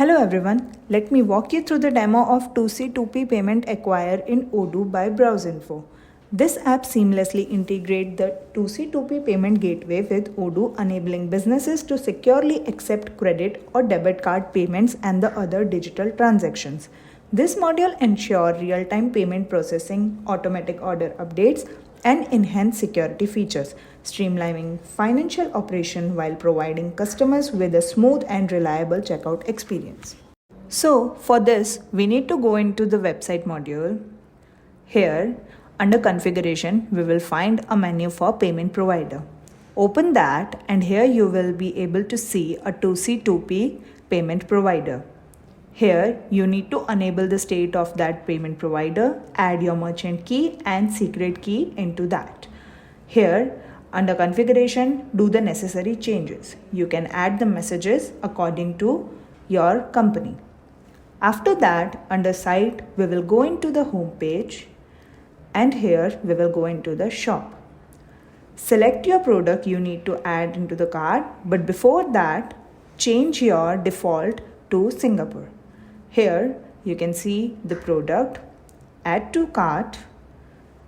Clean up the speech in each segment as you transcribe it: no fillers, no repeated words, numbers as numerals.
Hello everyone, let me walk you through the demo of 2C2P payment acquire in Odoo by BrowseInfo. This app seamlessly integrates the 2C2P payment gateway with Odoo, enabling businesses to securely accept credit or debit card payments and the other digital transactions. This module ensures real-time payment processing, automatic order updates, and enhanced security features, streamlining financial operation while providing customers with a smooth and reliable checkout experience. So for this, we need to go into the website module. Here, under configuration, we will find a menu for payment provider. Open that and here you will be able to see a 2C2P payment provider. Here, you need to enable the state of that payment provider, add your merchant key and secret key into that. Here, under configuration, do the necessary changes. You can add the messages according to your company. After that, under site, we will go into the home page and here we will go into the shop. Select your product you need to add into the cart, but before that, change your default to Singapore. Here you can see the product, add to cart.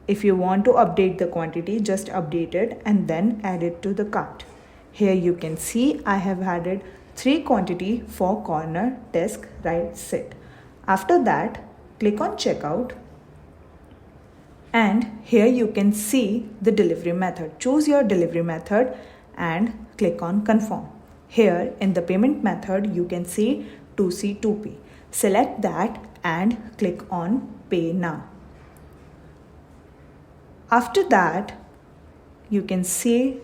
If you want to update the quantity, just update it and then add it to the cart. Here you can see I have added 3 quantity for corner, desk, right, sit. After that, click on checkout and here you can see the delivery method. Choose your delivery method and click on confirm. Here in the payment method, you can see 2C2P. Select that and click on pay now. After that, you can see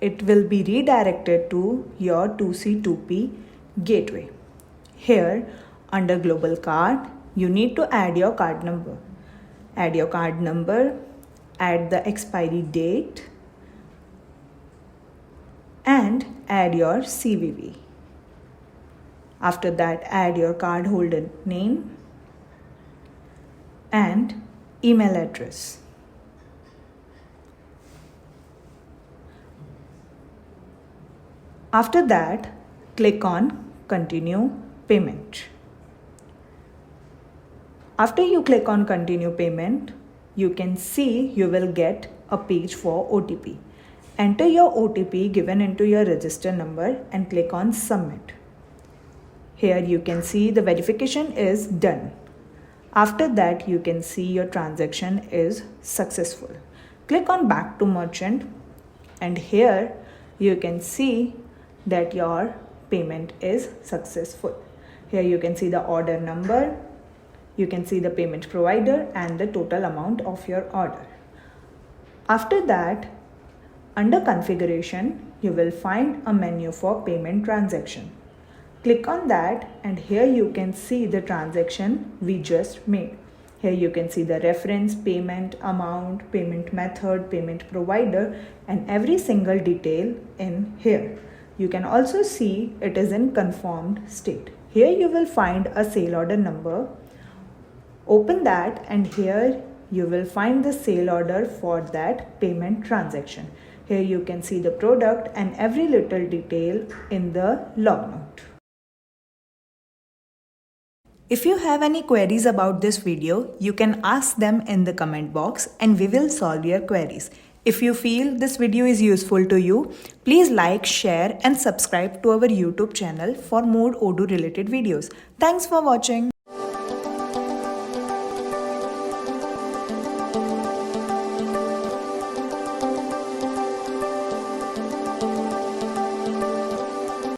it will be redirected to your 2C2P gateway. Here under global card, you need to add your card number. Add your card number, add the expiry date and add your CVV. After that, add your cardholder name and email address. After that, click on continue payment. After you click on continue payment, you can see you will get a page for OTP. Enter your OTP given into your register number and click on submit. Here you can see the verification is done. After that, you can see your transaction is successful. Click on back to merchant and here you can see that your payment is successful. Here you can see the order number, you can see the payment provider and the total amount of your order. After that, under configuration, you will find a menu for payment transaction. Click on that and here you can see the transaction we just made. Here you can see the reference, payment amount, payment method, payment provider and every single detail in here. You can also see it is in confirmed state. Here you will find a sale order number. Open that and here you will find the sale order for that payment transaction. Here you can see the product and every little detail in the log note. If you have any queries about this video, you can ask them in the comment box and we will solve your queries. If you feel this video is useful to you, please like, share and subscribe to our YouTube channel for more Odoo related videos. Thanks for watching.